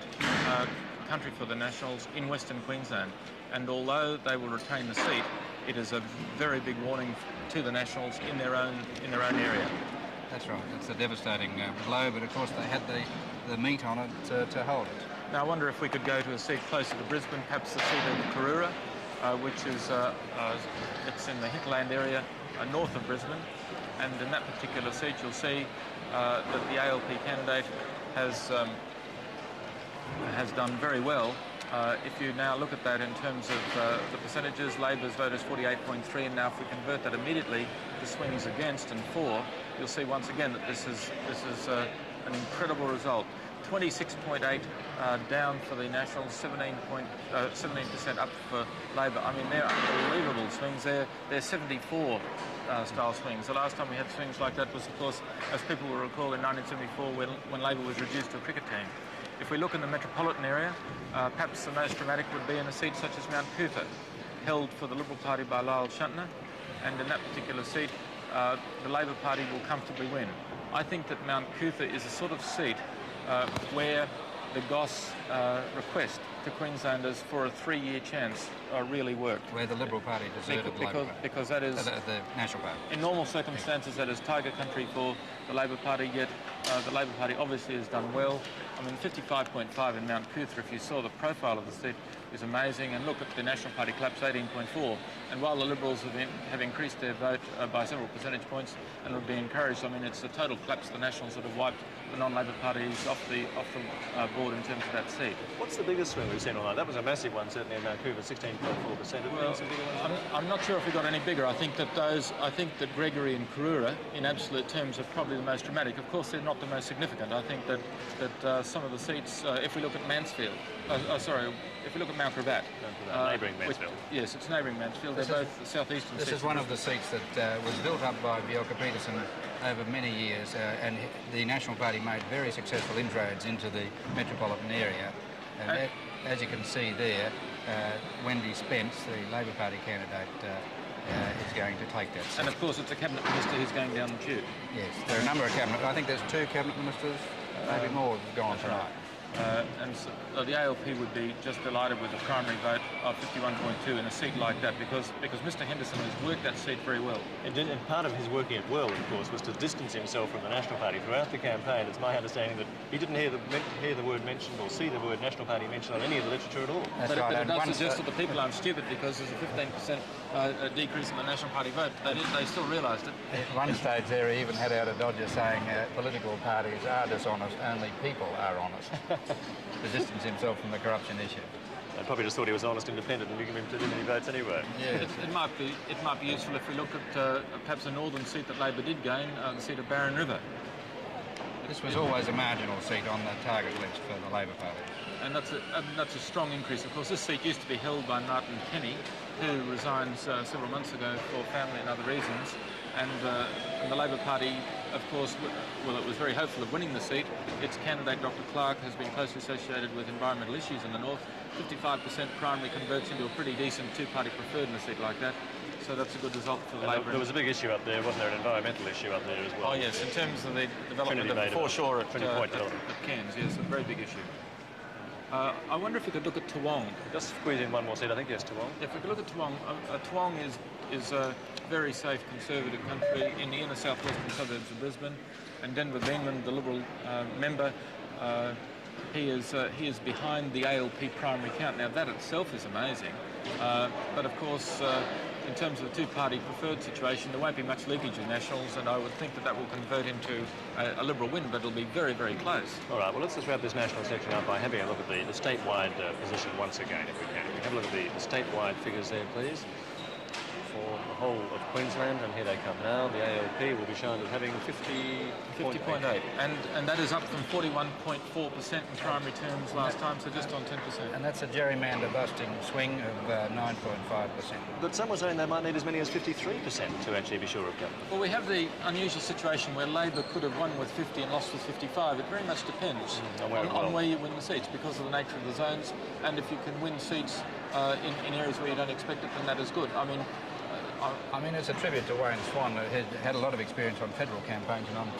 country for the Nationals in Western Queensland, and although they will retain the seat, it is a very big warning to the Nationals in their own area. That's right. It's a devastating blow, but of course they had the meat on it to hold it. Now I wonder if we could go to a seat closer to Brisbane, perhaps the seat of Karura, which is it's in the hinterland area north of Brisbane. And in that particular seat, you'll see that the ALP candidate has done very well. If you now look at that in terms of the percentages, Labor's vote is 48.3, and now if we convert that immediately to swings against and for, you'll see once again that this is an incredible result. 26.8 down for the Nationals, 17% up for Labor. I mean, they're unbelievable swings. They're 74 style swings. The last time we had swings like that was, of course, as people will recall, in 1974 when Labor was reduced to a cricket team. If we look in the metropolitan area, perhaps the most dramatic would be in a seat such as Mount Cootha, held for the Liberal Party by Lyle Shuntner, and in that particular seat, the Labor Party will comfortably win. I think that Mount Cootha is a sort of seat where the Goss request to Queenslanders for a 3-year chance really worked. Where the Liberal Party deserted the Labor Party. Because that is... the National Party. In normal circumstances, that is tiger country for the Labor Party, yet the Labor Party obviously has done well. I mean, 55.5 in Mount Cootha, if you saw the profile of the seat, is amazing. And look at the National Party collapse, 18.4. And while the Liberals have increased their vote by several percentage points and would be encouraged, I mean, it's a total collapse. The Nationals sort of wiped the non-Labor parties off the board in terms of that seat. What's the biggest swing we've seen all night? That was a massive one, certainly in Vancouver, 16.4%. Well, I'm not sure if we got any bigger. I think that Gregory and Karura, in absolute terms, are probably the most dramatic. Of course, they're not the most significant. I think that some of the seats, if we look at Mansfield, if we look at Mount Gravatt, neighbouring Mansfield. Yes, it's neighbouring Mansfield. They're both the southeastern seats. This is one of the seats that was built up by Bjelke Petersen over many years, and the National Party made very successful inroads into the metropolitan area. And as you can see there, Wendy Spence, the Labor Party candidate, is going to take that seat. And of course, it's a cabinet minister who's going down the tube. Yes, there are a number of cabinet. I think there's 2 cabinet ministers, maybe more, have gone tonight. Right. And so, the ALP would be just delighted with a primary vote of 51.2 in a seat like that, because Mr Henderson has worked that seat very well. And part of his working it well, of course, was to distance himself from the National Party throughout the campaign. It's my understanding that he didn't hear the word mentioned or see the word National Party mentioned on any of the literature at all. But it does suggest that the people aren't stupid, because there's a 15% decrease in the National Party vote. They still realised it. At one stage there, he even had out a dodger saying political parties are dishonest, only people are honest. To distance himself from the corruption issue. They probably just thought he was an honest independent and you give him too many votes anyway. Yeah. It might be useful if we look at perhaps a northern seat that Labor did gain, the seat of Barron River. This was always a marginal seat on the target list for the Labor Party. And that's a strong increase. Of course, this seat used to be held by Martin Kenny, who resigned several months ago for family and other reasons. And the Labor Party, of course, well, it was very hopeful of winning the seat. Its candidate, Dr. Clark, has been closely associated with environmental issues in the north. 55% primary converts into a pretty decent two-party preferred in a seat like that. So that's a good result for the Labor. There was a big issue up there, wasn't there? An environmental issue up there as well. Oh yes, in terms of the development of the foreshore at Cairns, yes, a very big issue. I wonder if we could look at Toowong. Just squeeze in one more seat, I think, yes, Toowong. If we could look at Toowong, Toowong is a very safe Conservative country in the inner southwestern suburbs of Brisbane, and Denver Beanman, the Liberal member, he is behind the ALP primary count. Now that itself is amazing, but of course, in terms of the two-party preferred situation, there won't be much leakage of Nationals, and I would think that will convert into a Liberal win, but it'll be very, very close. All right, well, let's just wrap this National section up by having a look at the statewide position once again, if we can. If we have a look at the statewide figures there, please, for the whole of Queensland, and here they come now. The ALP will be shown as having 50.8. And that is up from 41.4% in primary terms last time, so just on 10%. And that's a gerrymander busting swing of 9.5%. But some were saying they might need as many as 53% to actually be sure of government. Well, we have the unusual situation where Labor could have won with 50 and lost with 55. It very much depends on where you win the seats because of the nature of the zones, and if you can win seats in areas where you don't expect it, then that is good. I mean, it's a tribute to Wayne Swan, who had a lot of experience on federal campaigns and on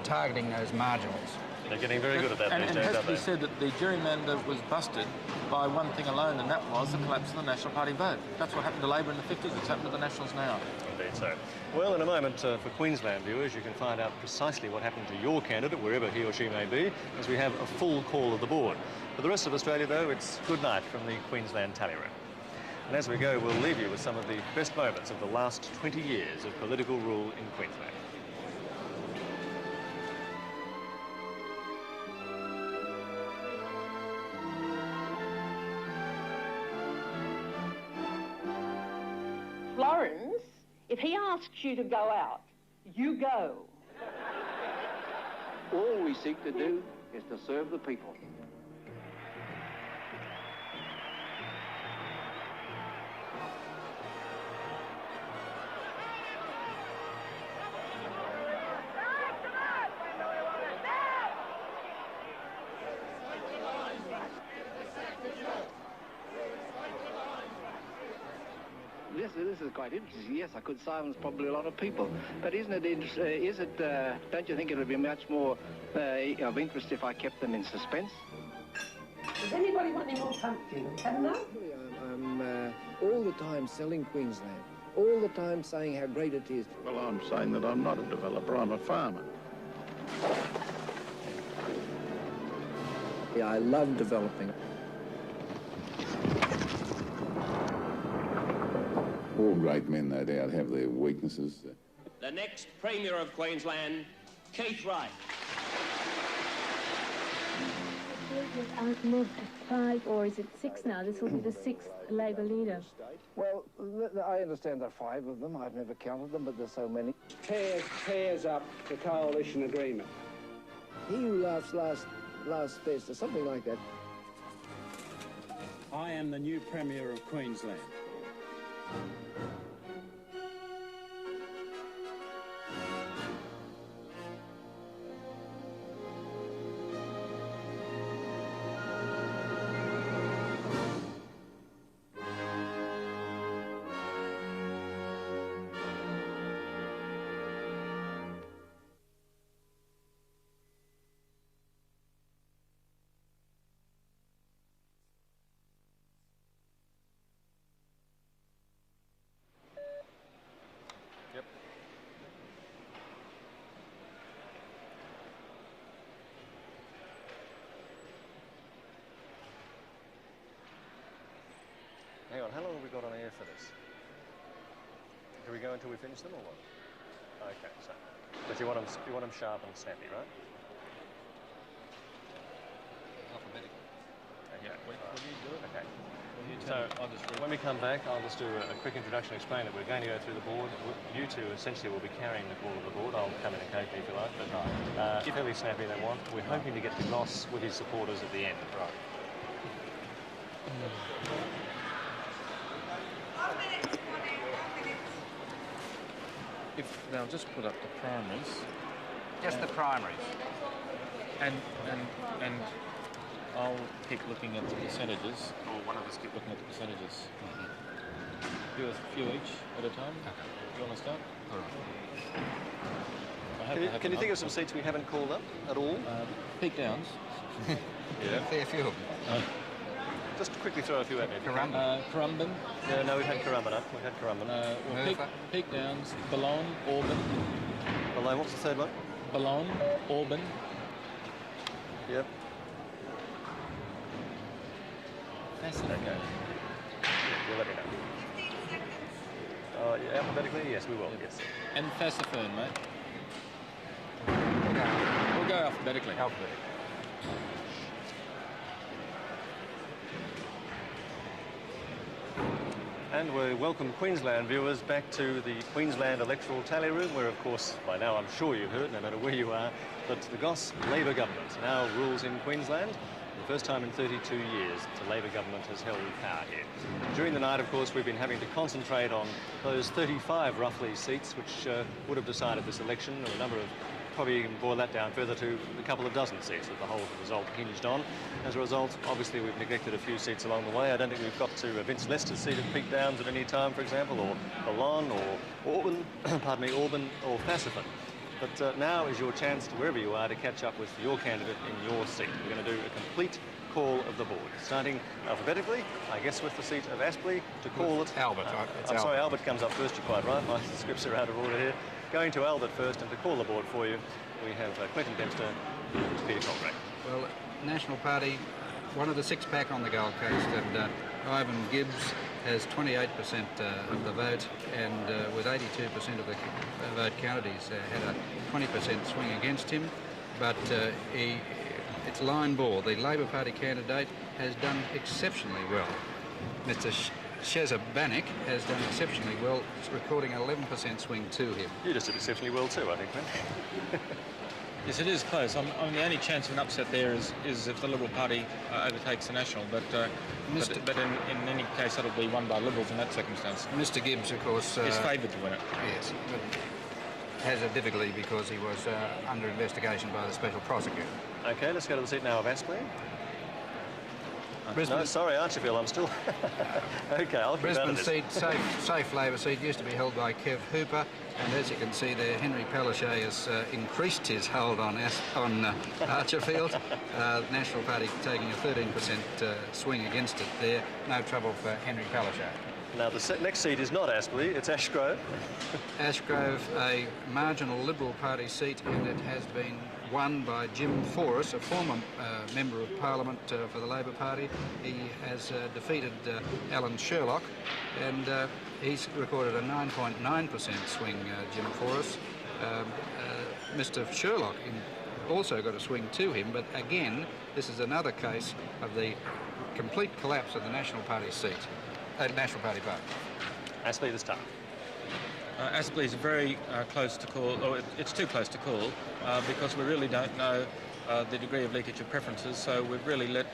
targeting those marginals. They're getting very good at that these days, and it has to be said that the gerrymander was busted by one thing alone, and that was the collapse of the National Party vote. That's what happened to Labor in the 50s, it's happened to the Nationals now. Indeed so. Well, in a moment, for Queensland viewers, you can find out precisely what happened to your candidate, wherever he or she may be, as we have a full call of the board. For the rest of Australia, though, it's good night from the Queensland tally room. And as we go, we'll leave you with some of the best moments of the last 20 years of political rule in Queensland. Florence, if he asks you to go out, you go. All we seek to do is to serve the people. This is quite interesting. Yes, I could silence probably a lot of people. But isn't it interesting? Don't you think it would be much more of interest if I kept them in suspense? Does anybody want any more pumpkin? Had enough? I'm all the time selling Queensland. All the time saying how great it is. Well, I'm saying that I'm not a developer, I'm a farmer. Yeah, I love developing. All great men, no doubt, have their weaknesses. The next Premier of Queensland, Keith Wright. I've moved to 5, or is it 6 now? This will be the 6th Labor leader. Well, I understand there are 5 of them. I've never counted them, but there's so many. Tears up the coalition agreement. He who laughs last best, or something like that. I am the new Premier of Queensland. Hang on, how long have we got on air for this? Do we go until we finish them or what? Okay, so. But you want them sharp and snappy, right? Alphabetical. Okay. Yeah, will you do it? Okay. Will you So when we come back, I'll just do a quick introduction, explain that we're going to go through the board. You two essentially will be carrying the call of the board. I'll come in occasionally if you like, but fairly snappy they want. We're hoping to get to Goss with his supporters at the end. Right. If they'll just put up the primaries. Just the primaries. And I'll keep looking at the percentages, or one of us keep looking at the percentages. Do a few each at a time. Okay. Do you want to start? All right. Can you think of some seats we haven't called up at all? Peak Downs. Yeah, fair few of them. Just quickly throw a few at me. Currumbin. Yeah, no, we've had Currumbin. We've had Currumbin. Peak Downs, Boulogne, Auburn. Boulogne, what's the third one? Boulogne, Auburn. Yep. Fascinating. Okay. You'll let me know. Yeah, alphabetically? Yes, we will. Yes. And Fassifern, mate. We'll go alphabetically. And we welcome Queensland viewers back to the Queensland electoral tally room, where, of course, by now I'm sure you've heard, no matter where you are, that the Goss Labor government now rules in Queensland. The first time in 32 years the Labor government has held power here. During the night, of course, we've been having to concentrate on those 35 roughly seats which would have decided this election, or a number of, probably you can boil that down further to a couple of dozen seats that the whole result hinged on. As a result, obviously we've neglected a few seats along the way. I don't think we've got to Vince Lester's seat at Peak Downs at any time, for example, or Boulogne, or Auburn, pardon me, Auburn, or Fassifern. But now is your chance, to wherever you are, to catch up with your candidate in your seat. We're going to do a complete call of the board, starting alphabetically, I guess with the seat of Aspley, to call it... Albert. I'm sorry, Albert comes up first, you're quite right. My scripts are out of order here. Going to Albert first, and to call the board for you, we have Clinton Dempster and Peter Colgrave. Well, National Party, one of the six-pack on the Gold Coast, and Ivan Gibbs has 28% of the vote, and with 82% of the vote counted, he's had a 20% swing against him, but it's line ball. The Labor Party candidate has done exceptionally well. Mr. Shezabanik has done exceptionally well, recording an 11% swing to him. You just did exceptionally well too, I think, man. Yes, it is close. The only chance of an upset there is if the Liberal Party overtakes the National, but in any case that'll be won by Liberals in that circumstance. Mr. Gibbs, of course, is favoured to win it. Yes, but has a difficulty because he was under investigation by the Special Prosecutor. Okay, let's go to the seat now of Aspley. No, sorry, Archibald, I'm still... OK, I'll keep out of Brisbane this. seat, safe Labor seat, used to be held by Kev Hooper, and as you can see there, Henry Palaszczuk has increased his hold on Archerfield. National Party taking a 13% swing against it there. No trouble for Henry Palaszczuk. Now, the next seat is not Aspley, it's Ashgrove. Ashgrove, a marginal Liberal Party seat, and it has been won by Jim Forrest, a former Member of Parliament for the Labor Party. He has defeated Alan Sherlock, and he's recorded a 9.9% swing, Jim Forrest. Mr. Sherlock also got a swing to him, but again, this is another case of the complete collapse of the National Party seat. National Party vote. Aspley this time. Aspley is very close to call, or it's too close to call, because we really don't know the degree of leakage of preferences, so we've really let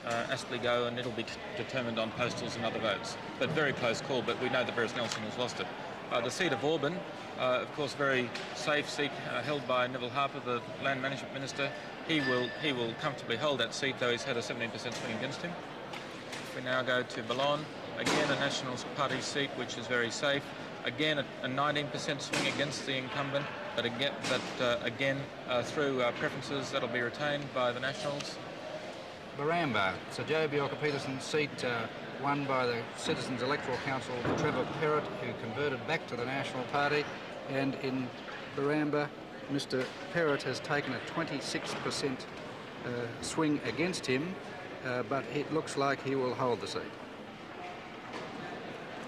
Aspley go, and it'll be determined on postals and other votes. But very close call, but we know that Beres Nelson has lost it. The seat of Auburn, of course, very safe seat held by Neville Harper, the Land Management Minister. He will comfortably hold that seat, though he's had a 17% swing against him. If we now go to Boulogne, again a National Party seat which is very safe. Again a 19% swing against the incumbent, but again through preferences that'll be retained by the Nationals. Baramba, Sir Joe Bjelke-Petersen's seat won by the Citizens Electoral Council Trevor Perrott, who converted back to the National Party, and in Baramba Mr. Perrott has taken a 26% swing against him, but it looks like he will hold the seat.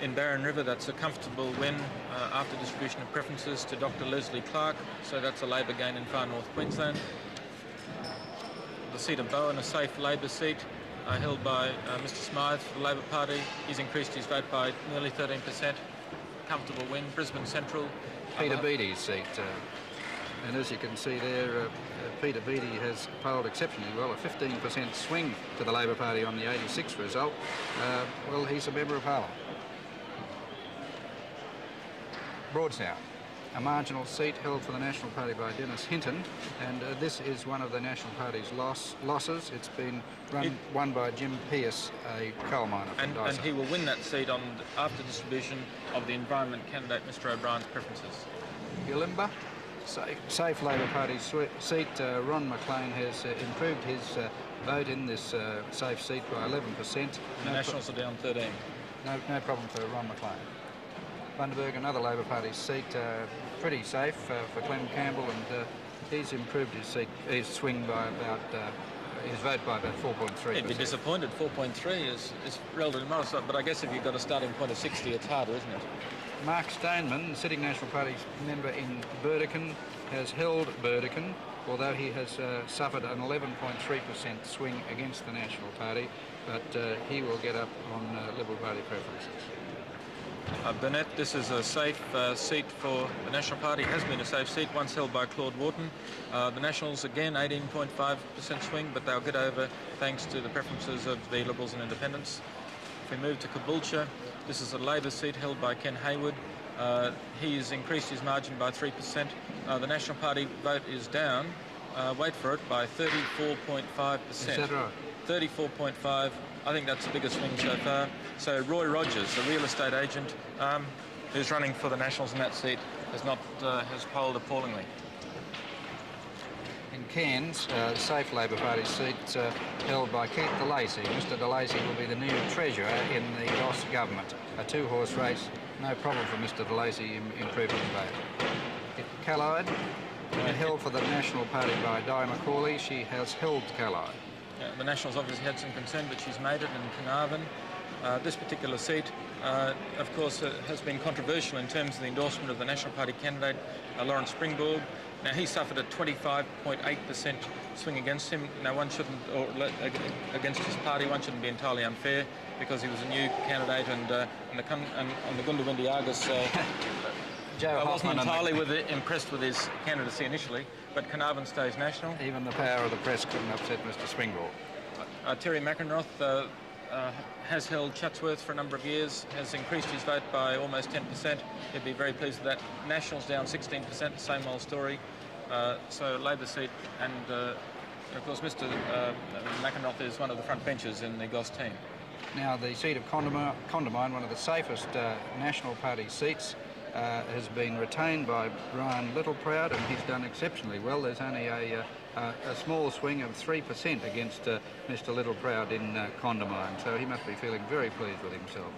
In Barron River, that's a comfortable win after distribution of preferences to Dr. Leslie Clark, so that's a Labor gain in far north Queensland. The seat of Bowen, a safe Labor seat, held by Mr Smythe for the Labor Party. He's increased his vote by nearly 13%. Comfortable win. Brisbane Central. Peter Beattie's seat. And as you can see there, Peter Beattie has polled exceptionally well, a 15% swing to the Labor Party on the 86 result. Well, he's a Member of Parliament. Broadsound, a marginal seat held for the National Party by Dennis Hinton, and this is one of the National Party's losses. It's been won by Jim Pearce, a coal miner from Dyson. And he will win that seat after distribution of the Environment candidate, Mr O'Brien's preferences. Yalimba, safe Labor Party seat. Ron McLean has improved his vote in this safe seat by 11%. The Nationals are down 13. No problem for Ron McLean. Bundaberg, another Labor Party seat, pretty safe for Clem Campbell, and he's improved his swing by about his vote by about 4.3%. He'd be disappointed. 4.3 is relatively modest, but I guess if you've got a starting point of 60, it's harder, isn't it? Mark Stoneman, sitting National Party member in Burdekin, has held Burdekin, although he has suffered an 11.3% swing against the National Party, but he will get up on Liberal Party preferences. Burnett, this is a safe seat for the National Party. Has been a safe seat, once held by Claude Wharton. The Nationals, again, 18.5% swing, but they'll get over thanks to the preferences of the Liberals and Independents. If we move to Caboolture, this is a Labor seat held by Ken Hayward. He has increased his margin by 3%. The National Party vote is down, wait for it, by 34.5%. Is that right? 34.5%. I think that's the biggest swing so far. So Roy Rogers, a real estate agent who's running for the Nationals in that seat, has polled appallingly. In Cairns, safe Labor Party seat held by Keith de Lacy. Mr de Lacy will be the new treasurer in the Goss government. A two-horse race, no problem for Mr de Lacy improving his vote. Callide, held for the National Party by Di McCauley. She has held Callide. The Nationals obviously had some concern, but she's made it in Carnarvon. This particular seat, of course, has been controversial in terms of the endorsement of the National Party candidate, Lawrence Springborg. Now, he suffered a 25.8% swing against him. Now, one shouldn't, or against his party, one shouldn't be entirely unfair because he was a new candidate, and on the Gundawindi Argus, I wasn't entirely impressed with his candidacy initially, but Carnarvon stays national. Even the power of the press couldn't upset Mr Springborg. Terry McEnroth has held Chatsworth for a number of years, has increased his vote by almost 10%. He'd be very pleased with that. Nationals down 16%, same old story. So Labor seat, and of course Mr McEnroth is one of the front benchers in the Goss team. Now the seat of Condamine, one of the safest National Party seats, has been retained by Brian Littleproud, and he's done exceptionally well. There's only a small swing of 3% against Mr Littleproud in Condamine, so he must be feeling very pleased with himself.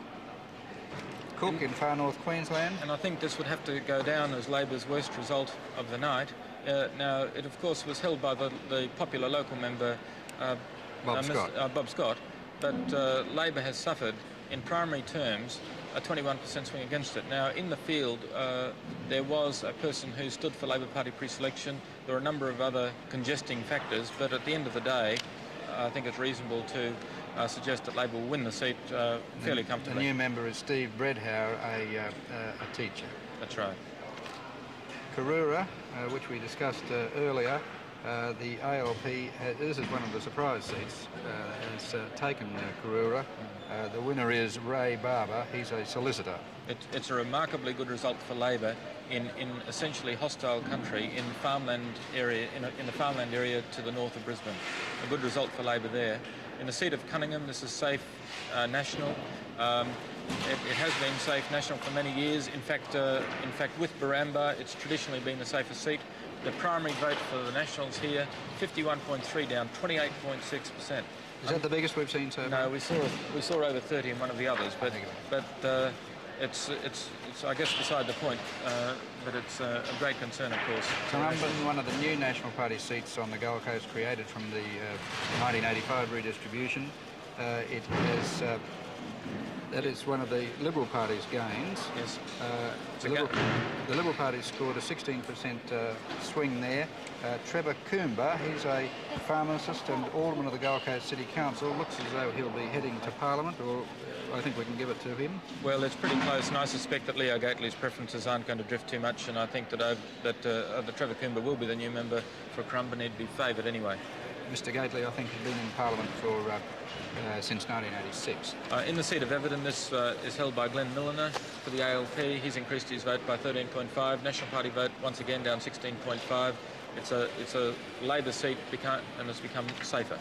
Cook in far north Queensland. And I think this would have to go down as Labor's worst result of the night. Now, it of course was held by the popular local member Bob Scott, but Labor has suffered in primary terms a 21% swing against it. Now, in the field, there was a person who stood for Labor Party pre-selection. There were a number of other congesting factors, but at the end of the day, I think it's reasonable to suggest that Labor will win the seat fairly comfortably. The new member is Steve Bredhauer, a teacher. That's right. Karura, which we discussed earlier, the ALP, this is one of the surprise seats, has taken Karura. The winner is Ray Barber. He's a solicitor. It's a remarkably good result for Labor in essentially hostile country in farmland area, in the farmland area to the north of Brisbane. A good result for Labor there. In the seat of Cunningham, this is safe national. It has been safe national for many years. In fact, with Baramba, it's traditionally been the safest seat. The primary vote for the Nationals here, 51.3 down, 28.6%. Is that the biggest we've seen so far? No, we saw over 30 in one of the others, but it's I guess beside the point. But it's a great concern, of course. Currumbin, one of the new National Party seats on the Gold Coast, created from the 1985 redistribution. It has That is one of the Liberal Party's gains. Yes. The Liberal Party scored a 16% swing there. Trevor Coomber, he's a pharmacist and alderman of the Gold Coast City Council. Looks as though he'll be heading to Parliament, or I think we can give it to him. Well, it's pretty close, and I suspect that Leo Gately's preferences aren't going to drift too much, and I think that Trevor Coomber will be the new member for Crumb, and he'd be favoured anyway. Mr Gately, I think, has been in Parliament for since 1986. In the seat of Everton, this is held by Glenn Milliner for the ALP. He's increased his vote by 13.5. National Party vote once again down 16.5. It's a Labor seat and it's become safer.